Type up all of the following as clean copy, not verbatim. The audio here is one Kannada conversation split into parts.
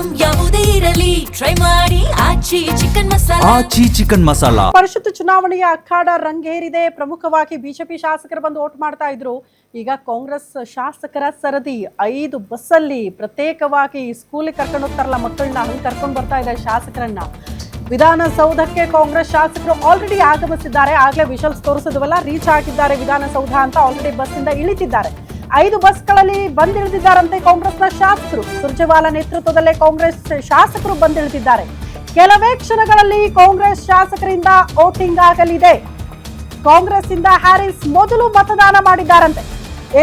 ಐಟಂ ಯಾವುದೇ ಇರಲಿ ಟ್ರೈ ಮಾಡಿ ಆಚಿ ಚಿಕನ್ ಮಸಾಲಾ. ಪರಿಷತ್ ಚುನಾವಣೆಯ ಅಖಾಡ ರಂಗೇರಿದೆ. ಪ್ರಮುಖವಾಗಿ ಬಿಜೆಪಿ ಶಾಸಕರು ಬಂದು ವೋಟ್ ಮಾಡ್ತಾ ಇದ್ರು. ಈಗ ಕಾಂಗ್ರೆಸ್ ಶಾಸಕರ ಸರದಿ 5 ಬಸ್ಸಲ್ಲಿ ಪ್ರತ್ಯೇಕವಾಗಿ ಸ್ಕೂಲಿಗೆ ಕರ್ಕೊಂಡು ಹೋಗ್ತಾರಲ್ಲ ಮಕ್ಕಳನ್ನ, ಹಂಗೆ ಕರ್ಕೊಂಡು ಬರ್ತಾ ಇದೆ ಶಾಸಕರನ್ನ. ವಿಧಾನಸೌಧಕ್ಕೆ ಕಾಂಗ್ರೆಸ್ ಶಾಸಕರು ಆಲ್ರೆಡಿ ಆಗಮಿಸಿದ್ದಾರೆ. ಆಗ್ಲೇ ವಿಷಲ್ಸ್ ತೋರಿಸಿದ್ವಲ್ಲ, ರೀಚ್ ಆಗಿದ್ದಾರೆ ವಿಧಾನಸೌಧ ಅಂತ. ಆಲ್ರೆಡಿ ಬಸ್ಸಿಂದ ಇಳಿತಿದ್ದಾರೆ. 5 ಬಸ್ಗಳಲ್ಲಿ ಬಂದಿಳಿದಿದ್ದಾರಂತೆ ಕಾಂಗ್ರೆಸ್ನ ಶಾಸಕರು. ಸುರ್ಜೇವಾಲಾ ನೇತೃತ್ವದಲ್ಲೇ ಕಾಂಗ್ರೆಸ್ ಶಾಸಕರು ಬಂದಿಳಿದಿದ್ದಾರೆ. ಕೆಲವೇ ಕ್ಷಣಗಳಲ್ಲಿ ಕಾಂಗ್ರೆಸ್ ಶಾಸಕರಿಂದ ವೋಟಿಂಗ್ ಆಗಲಿದೆ. ಕಾಂಗ್ರೆಸ್ ಇಂದ ಹ್ಯಾರಿಸ್ ಮೊದಲು ಮತದಾನ ಮಾಡಿದ್ದಾರಂತೆ.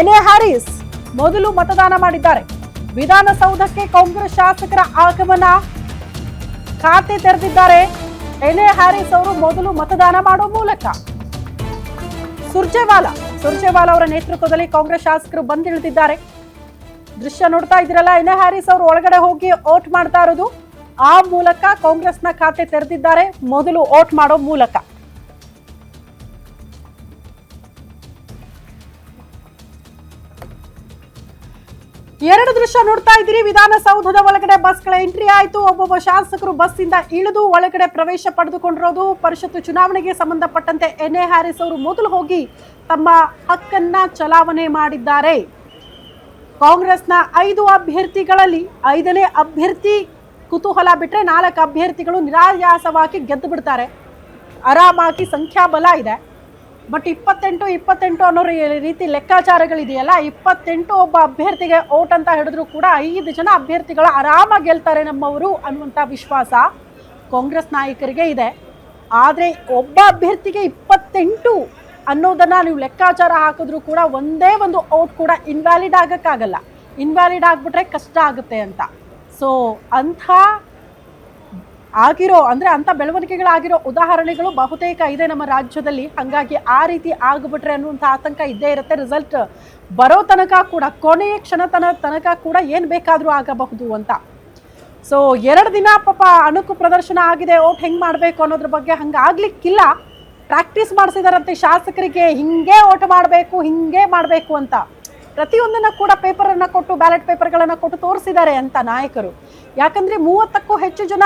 ಎನ್ಎ ಹ್ಯಾರಿಸ್ ಮೊದಲು ಮತದಾನ ಮಾಡಿದ್ದಾರೆ. ವಿಧಾನಸೌಧಕ್ಕೆ ಕಾಂಗ್ರೆಸ್ ಶಾಸಕರ ಆಗಮನ, ಖಾತೆ ತೆರೆದಿದ್ದಾರೆ. ಎನ್ಎ ಹ್ಯಾರಿಸ್ ಅವರು ಮೊದಲು ಮತದಾನ ಮಾಡೋ ಮೂಲಕ ಸುರ್ಜೇವಾಲಾ ಅವರ ನೇತೃತ್ವದಲ್ಲಿ ಕಾಂಗ್ರೆಸ್ ಶಾಸಕರು ಬಂದಿಳಿದಿದ್ದಾರೆ. ದೃಶ್ಯ ನೋಡ್ತಾ ಇದ್ದೀರಲ್ಲ, ಎನ್ಎ ಹ್ಯಾರಿಸ್ ಅವರು ಒಳಗಡೆ ಹೋಗಿ ವೋಟ್ ಮಾಡ್ತಾ ಇರೋದು. ಆ ಮೂಲಕ ಕಾಂಗ್ರೆಸ್ನ ಖಾತೆ ತೆರೆದಿದ್ದಾರೆ, ಮೊದಲು ವೋಟ್ ಮಾಡೋ ಮೂಲಕ. ಎರಡು ದೃಶ್ಯ ನೋಡ್ತಾ ಇದ್ದೀರಿ. ವಿಧಾನಸೌಧದ ಒಳಗಡೆ ಬಸ್ಗಳ ಎಂಟ್ರಿ ಆಯ್ತು. ಒಬ್ಬೊಬ್ಬ ಶಾಸಕರು ಬಸ್ ಇಂದ ಇಳಿದು ಒಳಗಡೆ ಪ್ರವೇಶ ಪಡೆದುಕೊಂಡಿರೋದು. ಪರಿಷತ್ತು ಚುನಾವಣೆಗೆ ಸಂಬಂಧಪಟ್ಟಂತೆ ಎನ್ಎ ಹ್ಯಾರಿಸ್ ಅವರು ಮೊದಲು ಹೋಗಿ ತಮ್ಮ ಹಕ್ಕನ್ನ ಚಲಾವಣೆ ಮಾಡಿದ್ದಾರೆ. ಕಾಂಗ್ರೆಸ್ನ 5 ಅಭ್ಯರ್ಥಿಗಳಲ್ಲಿ 5ನೇ ಅಭ್ಯರ್ಥಿ ಕುತೂಹಲ ಬಿಟ್ರೆ 4 ಅಭ್ಯರ್ಥಿಗಳು ನಿರಾಯಾಸವಾಗಿ ಗೆದ್ದು ಬಿಡ್ತಾರೆ. ಆರಾಮಾಗಿ ಸಂಖ್ಯಾಬಲ ಇದೆ. ಬಟ್ 28 ಅನ್ನೋ ರೀತಿ ಲೆಕ್ಕಾಚಾರಗಳಿದೆಯಲ್ಲ, 28 ಒಬ್ಬ ಅಭ್ಯರ್ಥಿಗೆ ಓಟ್ ಅಂತ ಹಿಡಿದ್ರು ಕೂಡ 5 ಜನ ಅಭ್ಯರ್ಥಿಗಳು ಆರಾಮಾಗಿ ಗೆಲ್ತಾರೆ ನಮ್ಮವರು ಅನ್ನುವಂಥ ವಿಶ್ವಾಸ ಕಾಂಗ್ರೆಸ್ ನಾಯಕರಿಗೆ ಇದೆ. ಆದರೆ ಒಬ್ಬ ಅಭ್ಯರ್ಥಿಗೆ 28 ಅನ್ನೋದನ್ನ ನೀವು ಲೆಕ್ಕಾಚಾರ ಹಾಕಿದ್ರು ಕೂಡ ಒಂದೇ ಒಂದು ಓಟ್ ಕೂಡ ಇನ್ವ್ಯಾಲಿಡ್ ಆಗಕ್ಕಾಗಲ್ಲ. ಇನ್ವ್ಯಾಲಿಡ್ ಆಗಿಬಿಟ್ರೆ ಕಷ್ಟ ಆಗುತ್ತೆ ಅಂತ. ಸೊ ಅಂಥ ಬೆಳವಣಿಗೆಗಳಾಗಿರೋ ಉದಾಹರಣೆಗಳು ಬಹುತೇಕ ಇದೆ ನಮ್ಮ ರಾಜ್ಯದಲ್ಲಿ. ಹಾಗಾಗಿ ಆ ರೀತಿ ಆಗಿಬಿಟ್ರೆ ಅನ್ನುವಂಥ ಆತಂಕ ಇದ್ದೇ ಇರುತ್ತೆ. ರಿಸಲ್ಟ್ ಬರೋ ತನಕ ಕೂಡ, ಕೊನೆಯ ತನಕ ಕೂಡ ಏನು ಬೇಕಾದರೂ ಆಗಬಹುದು ಅಂತ. ಸೊ 2 ದಿನ ಪಾಪ ಅಣುಕು ಪ್ರದರ್ಶನ ಆಗಿದೆ. ಓಟ್ ಹೆಂಗೆ ಮಾಡಬೇಕು ಅನ್ನೋದ್ರ ಬಗ್ಗೆ. ಹಂಗಾಗ್ಲಿಕ್ಕಿಲ್ಲ, ಪ್ರಾಕ್ಟೀಸ್ ಮಾಡಿಸಿದಾರಂತೆ ಶಾಸಕರಿಗೆ. ಹಿಂಗೆ ಓಟ್ ಮಾಡಬೇಕು, ಹಿಂಗೆ ಮಾಡಬೇಕು ಅಂತ ಪ್ರತಿಯೊಂದನ್ನು ಕೂಡ ಪೇಪರನ್ನು ಕೊಟ್ಟು, ಬ್ಯಾಲೆಟ್ ಪೇಪರ್ಗಳನ್ನು ಕೊಟ್ಟು ತೋರಿಸಿದ್ದಾರೆ ಅಂತ ನಾಯಕರು. ಯಾಕಂದರೆ 30ಕ್ಕೂ ಹೆಚ್ಚು ಜನ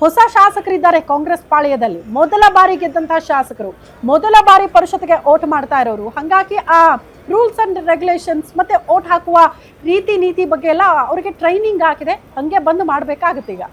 ಹೊಸ ಶಾಸಕರಿದ್ದಾರೆ ಕಾಂಗ್ರೆಸ್ ಪಾಳ್ಯದಲ್ಲಿ. ಮೊದಲ ಬಾರಿ ಗೆದ್ದಂತಹ ಶಾಸಕರು, ಮೊದಲ ಬಾರಿ ಪರಿಷತ್ಗೆ ವೋಟ್ ಮಾಡ್ತಾ ಇರೋರು. ಹಾಗಾಗಿ ಆ ರೂಲ್ಸ್ ಅಂಡ್ ರೆಗ್ಯುಲೇಷನ್ಸ್ ಮತ್ತೆ ವೋಟ್ ಹಾಕುವ ರೀತಿ ನೀತಿ ಬಗ್ಗೆ ಎಲ್ಲ ಅವರಿಗೆ ಟ್ರೈನಿಂಗ್ ಆಗಿದೆ. ಹಂಗೆ ಬಂದು ಮಾಡಬೇಕಾಗುತ್ತೆ ಈಗ.